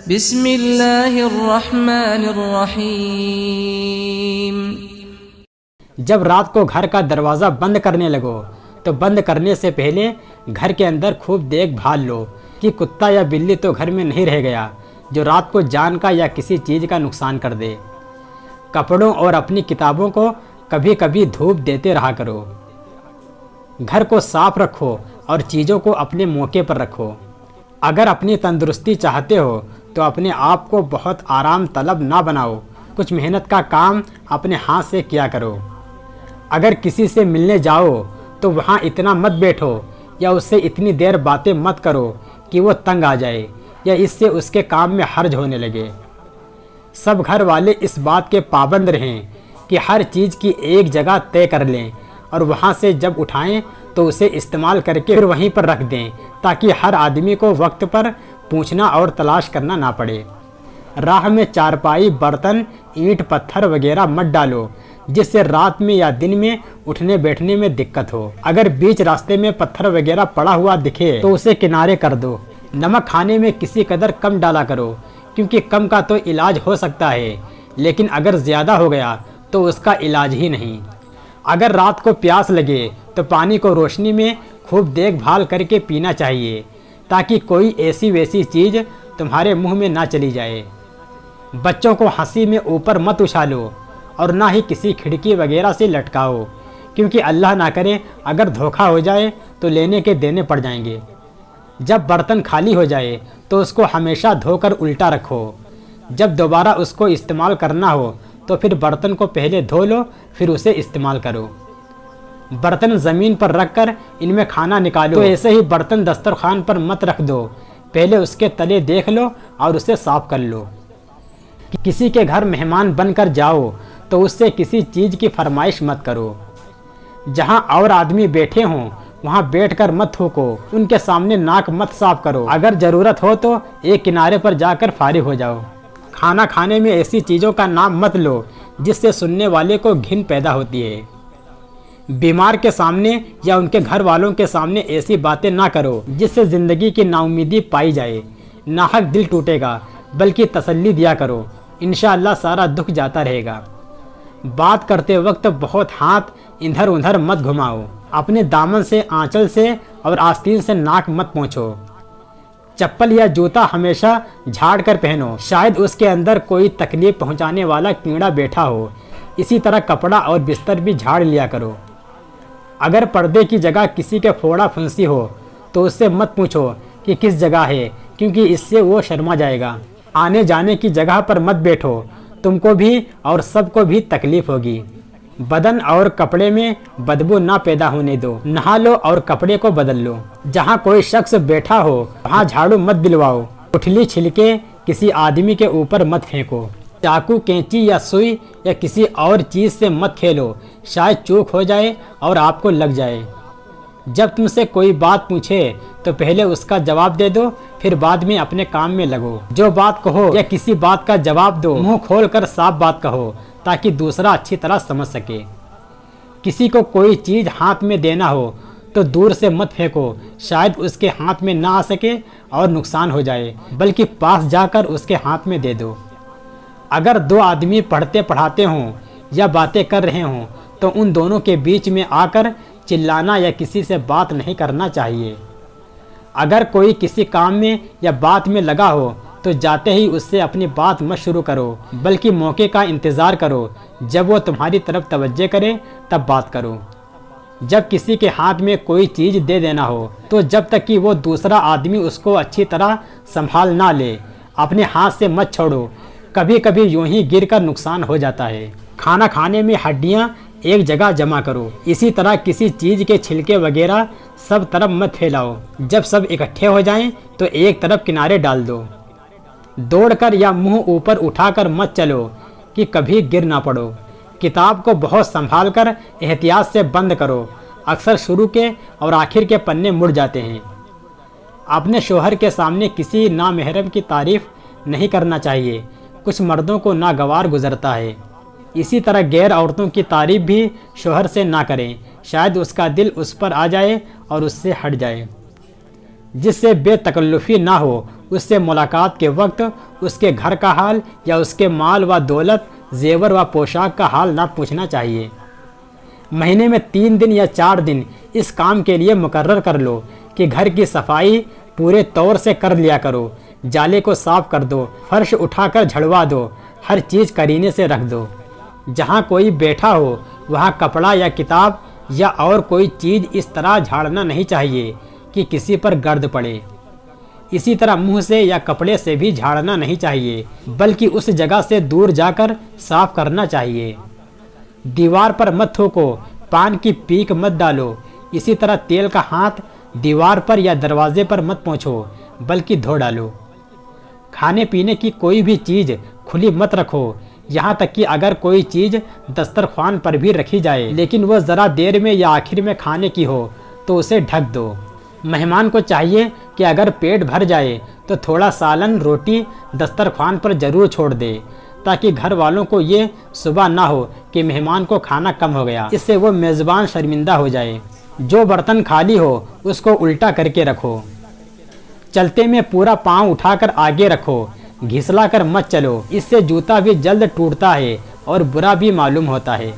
बिस्मिल्लाहिर्रहमानिर्रहीम। जब रात को घर का दरवाज़ा बंद करने लगो तो बंद करने से पहले घर के अंदर खूब देखभाल लो कि कुत्ता या बिल्ली तो घर में नहीं रह गया जो रात को जान का या किसी चीज़ का नुकसान कर दे। कपड़ों और अपनी किताबों को कभी कभी धूप देते रहा करो। घर को साफ रखो और चीज़ों को अपने मौके पर रखो। अगर अपनी तंदुरुस्ती चाहते हो तो अपने आप को बहुत आराम तलब ना बनाओ। कुछ मेहनत का काम अपने हाथ से किया करो। अगर किसी से मिलने जाओ तो वहाँ इतना मत बैठो या उससे इतनी देर बातें मत करो कि वो तंग आ जाए या इससे उसके काम में हर्ज होने लगे। सब घर वाले इस बात के पाबंद रहें कि हर चीज़ की एक जगह तय कर लें और वहाँ से जब उठाएं तो उसे इस्तेमाल करके फिर वहीं पर रख दें ताकि हर आदमी को वक्त पर पूछना और तलाश करना ना पड़े। राह में चारपाई, बर्तन, ईंट, पत्थर वगैरह मत डालो जिससे रात में या दिन में उठने बैठने में दिक्कत हो। अगर बीच रास्ते में पत्थर वगैरह पड़ा हुआ दिखे तो उसे किनारे कर दो। नमक खाने में किसी कदर कम डाला करो क्योंकि कम का तो इलाज हो सकता है लेकिन अगर ज़्यादा हो गया तो उसका इलाज ही नहीं। अगर रात को प्यास लगे तो पानी को रोशनी में खूब देखभाल करके पीना चाहिए ताकि कोई ऐसी वैसी चीज़ तुम्हारे मुंह में ना चली जाए। बच्चों को हंसी में ऊपर मत उछालो और ना ही किसी खिड़की वगैरह से लटकाओ क्योंकि अल्लाह ना करे अगर धोखा हो जाए तो लेने के देने पड़ जाएंगे। जब बर्तन खाली हो जाए तो उसको हमेशा धोकर उल्टा रखो। जब दोबारा उसको इस्तेमाल करना हो तो फिर बर्तन को पहले धो लो फिर उसे इस्तेमाल करो। बर्तन ज़मीन पर रखकर इनमें खाना निकालो तो ऐसे ही बर्तन दस्तरखान पर मत रख दो, पहले उसके तले देख लो और उसे साफ कर लो। किसी के घर मेहमान बनकर जाओ तो उससे किसी चीज़ की फरमाइश मत करो। जहां और आदमी बैठे हों वहां बैठकर मत थूको, उनके सामने नाक मत साफ करो। अगर ज़रूरत हो तो एक किनारे पर जाकर फारिग हो जाओ। खाना खाने में ऐसी चीज़ों का नाम मत लो जिससे सुनने वाले को घिन पैदा होती है। बीमार के सामने या उनके घर वालों के सामने ऐसी बातें ना करो जिससे ज़िंदगी की नाउमीदी पाई जाए, नाहक दिल टूटेगा, बल्कि तसल्ली दिया करो, इंशाअल्लाह सारा दुख जाता रहेगा। बात करते वक्त बहुत हाथ इधर उधर मत घुमाओ। अपने दामन से, आंचल से और आस्तीन से नाक मत पोंछो। चप्पल या जूता हमेशा झाड़ कर पहनो, शायद उसके अंदर कोई तकलीफ पहुंचाने वाला कीड़ा बैठा हो। इसी तरह कपड़ा और बिस्तर भी झाड़ लिया करो। अगर पर्दे की जगह किसी के फोड़ा फुंसी हो तो उससे मत पूछो कि किस जगह है क्योंकि इससे वो शर्मा जाएगा। आने जाने की जगह पर मत बैठो, तुमको भी और सबको भी तकलीफ होगी। बदन और कपड़े में बदबू ना पैदा होने दो। नहा लो और कपड़े को बदल लो। जहाँ कोई शख्स बैठा हो वहाँ झाड़ू मत दिलवाओ। उठली छिलके किसी आदमी के ऊपर मत फेंको। चाकू, कैंची या सुई या किसी और चीज़ से मत खेलो, शायद चूक हो जाए और आपको लग जाए। जब तुमसे कोई बात पूछे तो पहले उसका जवाब दे दो, फिर बाद में अपने काम में लगो। जो बात कहो या किसी बात का जवाब दो, मुंह खोलकर साफ बात कहो ताकि दूसरा अच्छी तरह समझ सके। किसी को कोई चीज़ हाथ में देना हो तो दूर से मत फेंको, शायद उसके हाथ में ना आ सके और नुकसान हो जाए, बल्कि पास जाकर उसके हाथ में दे दो। अगर दो आदमी पढ़ते पढ़ाते हों या बातें कर रहे हों तो उन दोनों के बीच में आकर चिल्लाना या किसी से बात नहीं करना चाहिए। अगर कोई किसी काम में या बात में लगा हो तो जाते ही उससे अपनी बात मत शुरू करो, बल्कि मौके का इंतज़ार करो। जब वो तुम्हारी तरफ तवज्जो करे तब बात करो। जब किसी के हाथ में कोई चीज़ दे देना हो तो जब तक कि वो दूसरा आदमी उसको अच्छी तरह संभाल ना ले अपने हाथ से मत छोड़ो। कभी कभी यूं ही गिरकर नुकसान हो जाता है। खाना खाने में हड्डियां एक जगह जमा करो। इसी तरह किसी चीज़ के छिलके वगैरह सब तरफ मत फैलाओ। जब सब इकट्ठे हो जाएं तो एक तरफ किनारे डाल दो। दौड़कर या मुंह ऊपर उठाकर मत चलो कि कभी गिर ना पड़ो। किताब को बहुत संभाल कर एहतियात से बंद करो, अक्सर शुरू के और आखिर के पन्ने मुड़ जाते हैं। अपने शोहर के सामने किसी नामहरम की तारीफ नहीं करना चाहिए, कुछ मर्दों को नागवार गुजरता है। इसी तरह गैर औरतों की तारीफ भी शोहर से ना करें, शायद उसका दिल उस पर आ जाए और उससे हट जाए। जिससे बेतकल्लुफ़ी ना हो। उससे मुलाकात के वक्त उसके घर का हाल या उसके माल व दौलत, जेवर व पोशाक का हाल ना पूछना चाहिए। महीने में 3 दिन या 4 दिन इस काम के लिए मुकर्रर कर लो कि घर की सफाई पूरे तौर से कर लिया करो। जाले को साफ कर दो, फर्श उठाकर झड़वा दो, हर चीज़ करीने से रख दो। जहाँ कोई बैठा हो वहाँ कपड़ा या किताब या और कोई चीज़ इस तरह झाड़ना नहीं चाहिए कि किसी पर गर्द पड़े। इसी तरह मुंह से या कपड़े से भी झाड़ना नहीं चाहिए, बल्कि उस जगह से दूर जाकर साफ करना चाहिए। दीवार पर मत थूको, पान की पीक मत डालो। इसी तरह तेल का हाथ दीवार पर या दरवाजे पर मत पोंछो, बल्कि धो डालो। खाने पीने की कोई भी चीज़ खुली मत रखो, यहाँ तक कि अगर कोई चीज़ दस्तरख्वान पर भी रखी जाए लेकिन वह ज़रा देर में या आखिर में खाने की हो तो उसे ढक दो। मेहमान को चाहिए कि अगर पेट भर जाए तो थोड़ा सालन रोटी दस्तरख्वान पर ज़रूर छोड़ दे, ताकि घर वालों को ये सुबह ना हो कि मेहमान को खाना कम हो गया। इससे वो मेज़बान शर्मिंदा हो जाए। जो बर्तन खाली हो उसको उल्टा करके रखो। चलते में पूरा पाँव उठाकर आगे रखो, घिसला कर मत चलो। इससे जूता भी जल्द टूटता है और बुरा भी मालूम होता है।